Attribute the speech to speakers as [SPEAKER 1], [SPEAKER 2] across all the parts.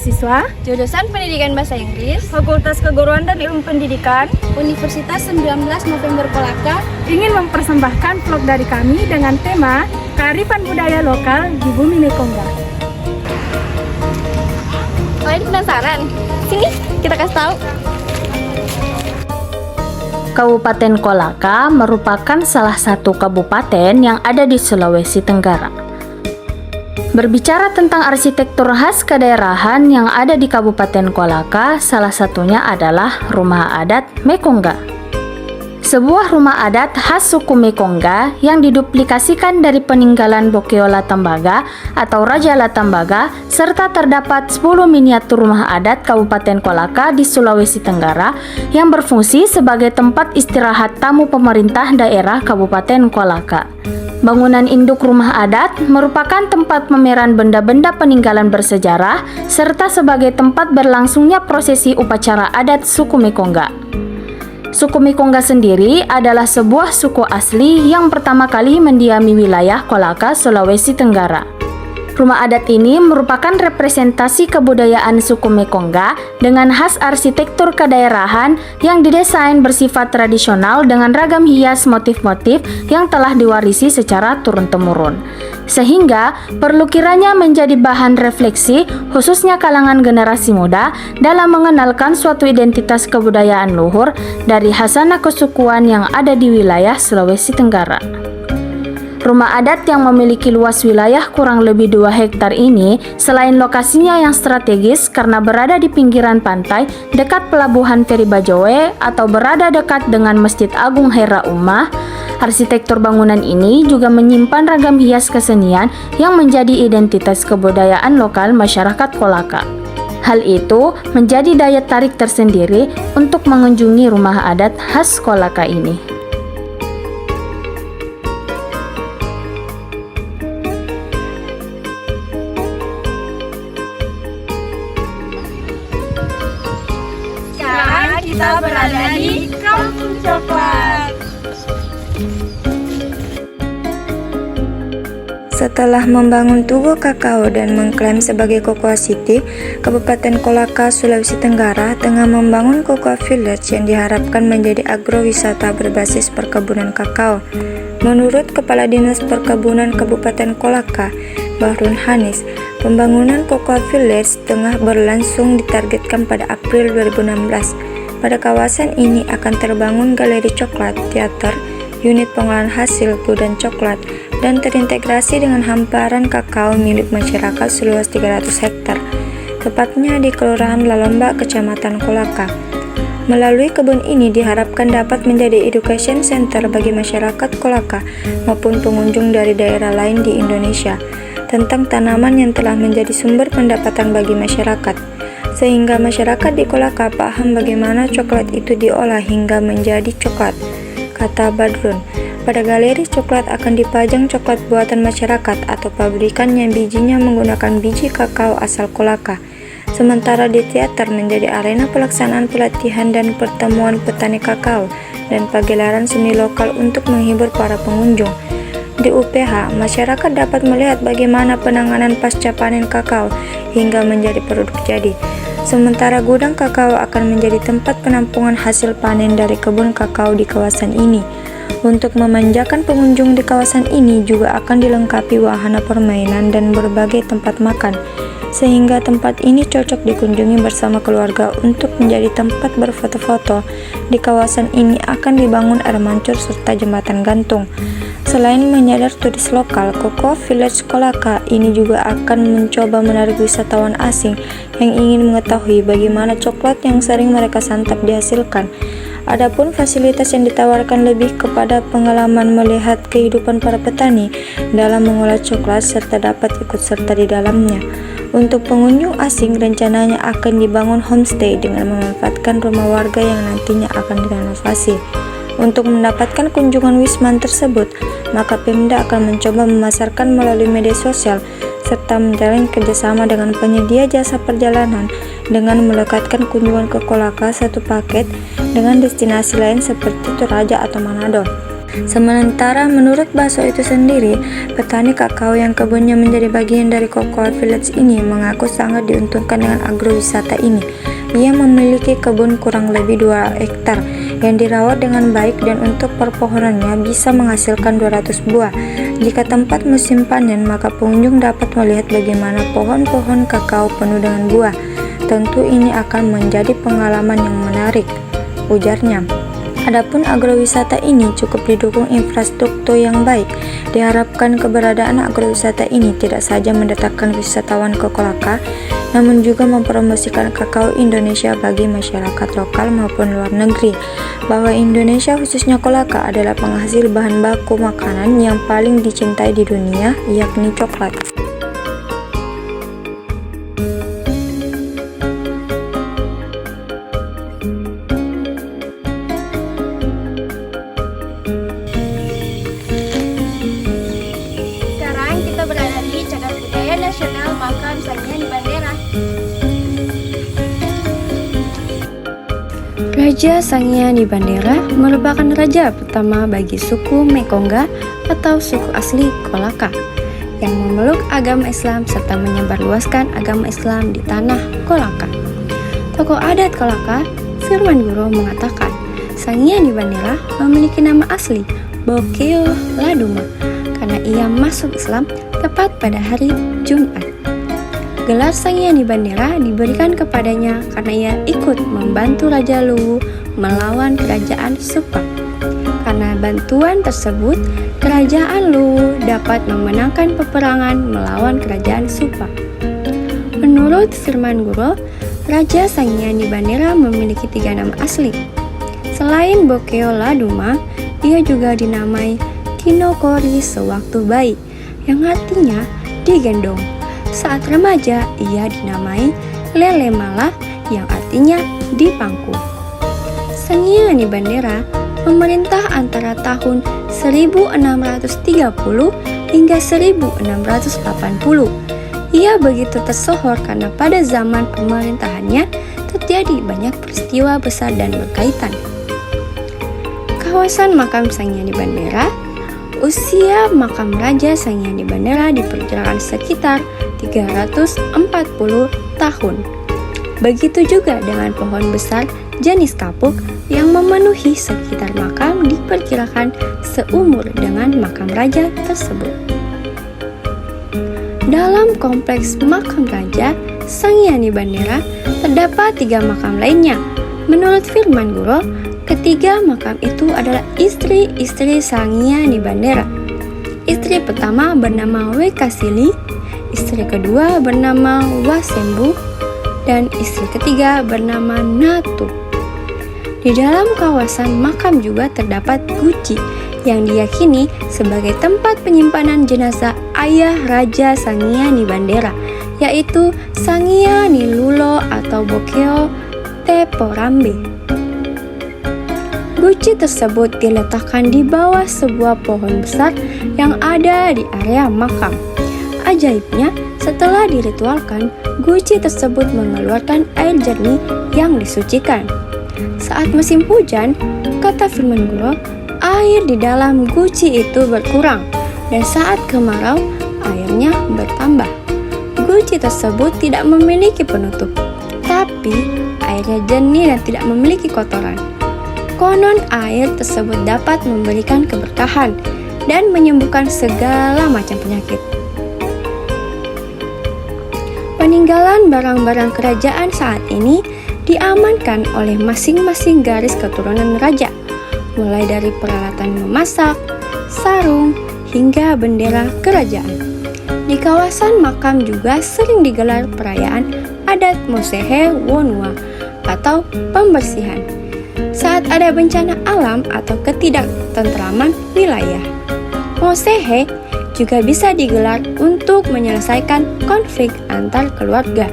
[SPEAKER 1] mahasiswa
[SPEAKER 2] Jurusan Pendidikan Bahasa Inggris,
[SPEAKER 1] Fakultas Keguruan dan Ilmu Pendidikan
[SPEAKER 2] Universitas 19 November Kolaka
[SPEAKER 1] ingin mempersembahkan vlog dari kami dengan tema kearifan budaya lokal di bumi Mekongga.
[SPEAKER 2] Kalian penasaran? Sini, kita kasih tahu.
[SPEAKER 3] Kabupaten Kolaka merupakan salah satu kabupaten yang ada di Sulawesi Tenggara. Berbicara tentang arsitektur khas kedaerahan yang ada di Kabupaten Kolaka, salah satunya adalah Rumah Adat Mekongga. Sebuah rumah adat khas suku Mekongga yang diduplikasikan dari peninggalan Bokeo Latambaga atau Raja Latambaga, serta terdapat 10 miniatur rumah adat Kabupaten Kolaka di Sulawesi Tenggara yang berfungsi sebagai tempat istirahat tamu pemerintah daerah Kabupaten Kolaka. Bangunan induk rumah adat merupakan tempat pameran benda-benda peninggalan bersejarah serta sebagai tempat berlangsungnya prosesi upacara adat suku Mekongga. Suku Mekongga sendiri adalah sebuah suku asli yang pertama kali mendiami wilayah Kolaka, Sulawesi Tenggara. Rumah adat ini merupakan representasi kebudayaan suku Mekongga dengan khas arsitektur kedaerahan yang didesain bersifat tradisional dengan ragam hias motif-motif yang telah diwarisi secara turun-temurun. Sehingga perlu kiranya menjadi bahan refleksi khususnya kalangan generasi muda dalam mengenalkan suatu identitas kebudayaan luhur dari khasanah kesukuan yang ada di wilayah Sulawesi Tenggara. Rumah adat yang memiliki luas wilayah kurang lebih 2 hektar ini, selain lokasinya yang strategis karena berada di pinggiran pantai dekat pelabuhan Feri Bajoe atau berada dekat dengan Masjid Agung Hera Ummah, arsitektur bangunan ini juga menyimpan ragam hias kesenian yang menjadi identitas kebudayaan lokal masyarakat Kolaka. Hal itu menjadi daya tarik tersendiri untuk mengunjungi rumah adat khas Kolaka ini.
[SPEAKER 2] Kita berada di Kampung Coklat.
[SPEAKER 4] Setelah membangun Tugu Kakao dan mengklaim sebagai Cocoa City, Kabupaten Kolaka, Sulawesi Tenggara tengah membangun Cocoa Village yang diharapkan menjadi agrowisata berbasis perkebunan kakao. Menurut Kepala Dinas Perkebunan Kabupaten Kolaka, Bahrun Hanis, pembangunan Cocoa Village tengah berlangsung ditargetkan pada April 2016. Pada kawasan ini akan terbangun galeri coklat, teater, unit pengolahan hasil gudang coklat, dan terintegrasi dengan hamparan kakao milik masyarakat seluas 300 hektar, tepatnya di Kelurahan Lalomba, Kecamatan Kolaka. Melalui kebun ini diharapkan dapat menjadi education center bagi masyarakat Kolaka maupun pengunjung dari daerah lain di Indonesia tentang tanaman yang telah menjadi sumber pendapatan bagi masyarakat, sehingga masyarakat di Kolaka paham bagaimana coklat itu diolah hingga menjadi coklat, kata Badrun. Pada galeri coklat akan dipajang coklat buatan masyarakat atau pabrikan yang bijinya menggunakan biji kakao asal Kolaka. Sementara di teater menjadi arena pelaksanaan pelatihan dan pertemuan petani kakao dan pagelaran seni lokal untuk menghibur para pengunjung. Di UPH, masyarakat dapat melihat bagaimana penanganan pasca panen kakao hingga menjadi produk jadi. Sementara gudang kakao akan menjadi tempat penampungan hasil panen dari kebun kakao di kawasan ini. Untuk memanjakan pengunjung di kawasan ini juga akan dilengkapi wahana permainan dan berbagai tempat makan, sehingga tempat ini cocok dikunjungi bersama keluarga untuk menjadi tempat berfoto-foto. Di kawasan ini akan dibangun air mancur serta jembatan gantung. Selain menyadar turis lokal, Cocoa Village Kolaka ini juga akan mencoba menarik wisatawan asing yang ingin mengetahui bagaimana coklat yang sering mereka santap dihasilkan. Adapun fasilitas yang ditawarkan lebih kepada pengalaman melihat kehidupan para petani dalam mengolah coklat serta dapat ikut serta di dalamnya. Untuk pengunjung asing rencananya akan dibangun homestay dengan memanfaatkan rumah warga yang nantinya akan direnovasi. Untuk mendapatkan kunjungan wisman tersebut, maka Pemda akan mencoba memasarkan melalui media sosial serta menjalin kerjasama dengan penyedia jasa perjalanan dengan melekatkan kunjungan ke Kolaka satu paket dengan destinasi lain seperti Toraja atau Manado. Sementara menurut Baso itu sendiri, petani kakao yang kebunnya menjadi bagian dari Cocoa Village ini mengaku sangat diuntungkan dengan agrowisata ini. Ia memiliki kebun kurang lebih 2 hektar yang dirawat dengan baik dan untuk perpohonannya bisa menghasilkan 200 buah. Jika tempat musim panen, maka pengunjung dapat melihat bagaimana pohon-pohon kakao penuh dengan buah. Tentu ini akan menjadi pengalaman yang menarik, ujarnya. Adapun agrowisata ini cukup didukung infrastruktur yang baik. Diharapkan keberadaan agrowisata ini tidak saja mendatangkan wisatawan ke Kolaka, namun juga mempromosikan kakao Indonesia bagi masyarakat lokal maupun luar negeri, bahwa Indonesia khususnya Kolaka adalah penghasil bahan baku makanan yang paling dicintai di dunia, yakni coklat.
[SPEAKER 2] Sekarang kita berada di Cagar Budaya Nasional Makam Sangihe di Bandera. Raja Sangihe di Bandera merupakan raja pertama bagi suku Mekongga atau suku asli Kolaka yang memeluk agama Islam serta menyebarluaskan agama Islam di tanah Kolaka. Tokoh adat Kolaka, Firman Guro, mengatakan Sangihe di Bandera memiliki nama asli Bokeo Laduma karena ia masuk Islam tepat pada hari Jumat. Gelar Sangihe di Bandera diberikan kepadanya karena ia ikut membantu Raja Luwu melawan kerajaan Supak. Karena bantuan tersebut, kerajaan Luwu dapat memenangkan peperangan melawan kerajaan Supak. Menurut Firman Guro, Raja Sangihe di Bandera memiliki 3 nama asli. Selain Bokeo Laduma, ia juga dinamai Kinokori sewaktu bayi, yang artinya digendong. Saat remaja, ia dinamai Lele Mala yang artinya dipangku. Sangihe di Bandera memerintah antara tahun 1630 hingga 1680. Ia begitu tersohor karena pada zaman pemerintahannya terjadi banyak peristiwa besar dan berkaitan. Kawasan makam Sangihe di Bandera. Usia makam Raja Sangihe di Bandera diperkirakan sekitar 340 tahun. Begitu juga dengan pohon besar jenis kapuk yang memenuhi sekitar makam diperkirakan seumur dengan makam raja tersebut. Dalam kompleks makam Raja Sangihe di Bandera terdapat 3 makam lainnya. Menurut Firman Guro, ketiga makam itu adalah istri-istri Sangihe di Bandera. Istri pertama bernama Wekasili, istri kedua bernama Wasembu, dan istri ketiga bernama Natu. Di dalam kawasan makam juga terdapat guci yang diyakini sebagai tempat penyimpanan jenazah ayah Raja Sangihe di Bandera, yaitu Sangihe Nilulo atau Bokeo Teporambe. Guci tersebut diletakkan di bawah sebuah pohon besar yang ada di area makam. Ajaibnya, setelah diritualkan, guci tersebut mengeluarkan air jernih yang disucikan. Saat musim hujan, kata Firman Guro, air di dalam guci itu berkurang, dan saat kemarau, airnya bertambah. Guci tersebut tidak memiliki penutup, tapi airnya jernih dan tidak memiliki kotoran. Konon air tersebut dapat memberikan keberkahan dan menyembuhkan segala macam penyakit. Peninggalan barang-barang kerajaan saat ini diamankan oleh masing-masing garis keturunan raja, mulai dari peralatan memasak, sarung, hingga bendera kerajaan. Di kawasan makam juga sering digelar perayaan adat Mosehe Wonua atau pembersihan saat ada bencana alam atau ketidaktentraman wilayah. Mosehe juga bisa digelar untuk menyelesaikan konflik antar keluarga.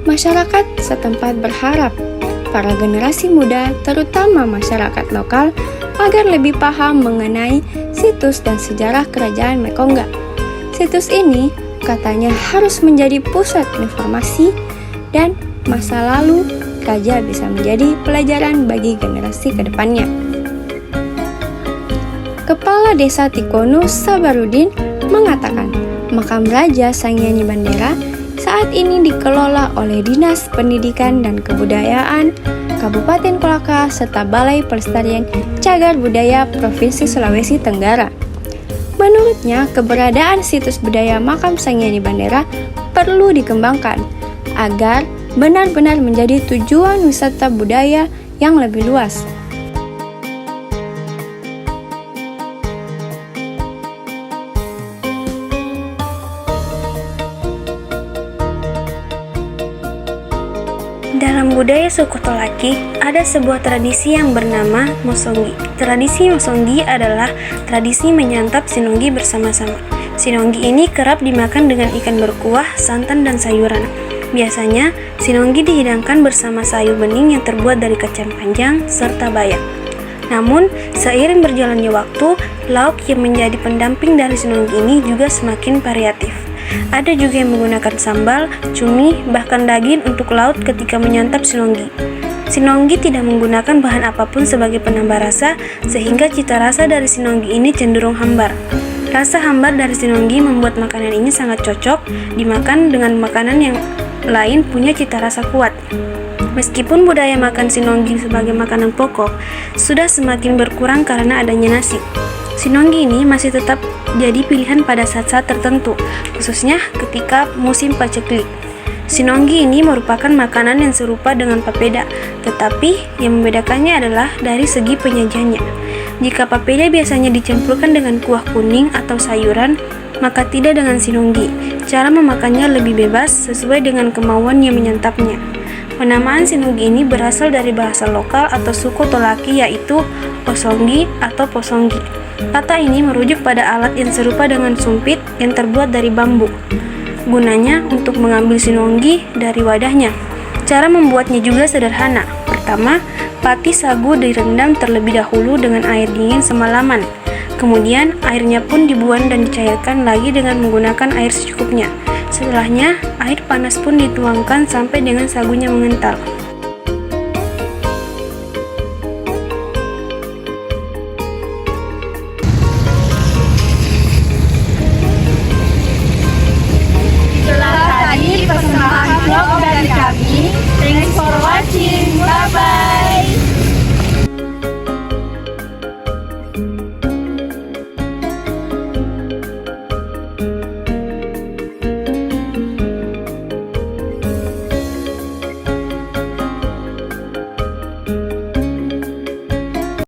[SPEAKER 2] Masyarakat setempat berharap para generasi muda, terutama masyarakat lokal, agar lebih paham mengenai situs dan sejarah kerajaan Mekongga. Situs ini katanya harus menjadi pusat informasi dan masa lalu Raja bisa menjadi pelajaran bagi generasi kedepannya. Kepala Desa Tikonu Sabarudin mengatakan, makam Raja Sanghyani Bandera saat ini dikelola oleh Dinas Pendidikan dan Kebudayaan Kabupaten Kolaka serta Balai Pelestarian Cagar Budaya Provinsi Sulawesi Tenggara. Menurutnya, keberadaan situs budaya makam Sanghyani Bandera perlu dikembangkan agar benar-benar menjadi tujuan wisata budaya yang lebih luas.
[SPEAKER 5] Dalam budaya suku Tolaki, ada sebuah tradisi yang bernama Mosonggi. Tradisi Mosonggi adalah tradisi menyantap sinonggi bersama-sama. Sinonggi ini kerap dimakan dengan ikan berkuah, santan, dan sayuran. Biasanya, sinonggi dihidangkan bersama sayur bening yang terbuat dari kacang panjang serta bayam. Namun, seiring berjalannya waktu, lauk yang menjadi pendamping dari sinonggi ini juga semakin variatif. Ada juga yang menggunakan sambal, cumi, bahkan daging untuk laut ketika menyantap sinonggi. Sinonggi tidak menggunakan bahan apapun sebagai penambah rasa, sehingga cita rasa dari sinonggi ini cenderung hambar. Rasa hambar dari sinonggi membuat makanan ini sangat cocok dimakan dengan makanan yang lain punya cita rasa kuat. Meskipun budaya makan sinonggi sebagai makanan pokok sudah semakin berkurang karena adanya nasi, sinonggi ini masih tetap jadi pilihan pada saat-saat tertentu, khususnya ketika musim paceklik. Sinonggi ini merupakan makanan yang serupa dengan papeda, tetapi yang membedakannya adalah dari segi penyajiannya. Jika papeda biasanya dicampurkan dengan kuah kuning atau sayuran, maka tidak dengan sinonggi. Cara memakannya lebih bebas sesuai dengan kemauan yang menyantapnya. Penamaan sinonggi ini berasal dari bahasa lokal atau suku Tolaki, yaitu osonggi atau posonggi. Kata ini merujuk pada alat yang serupa dengan sumpit yang terbuat dari bambu. Gunanya untuk mengambil sinonggi dari wadahnya. Cara membuatnya juga sederhana. Pertama, pati sagu direndam terlebih dahulu dengan air dingin semalaman. Kemudian, airnya pun dibuang dan dicairkan lagi dengan menggunakan air secukupnya. Setelahnya, air panas pun dituangkan sampai dengan sagunya mengental.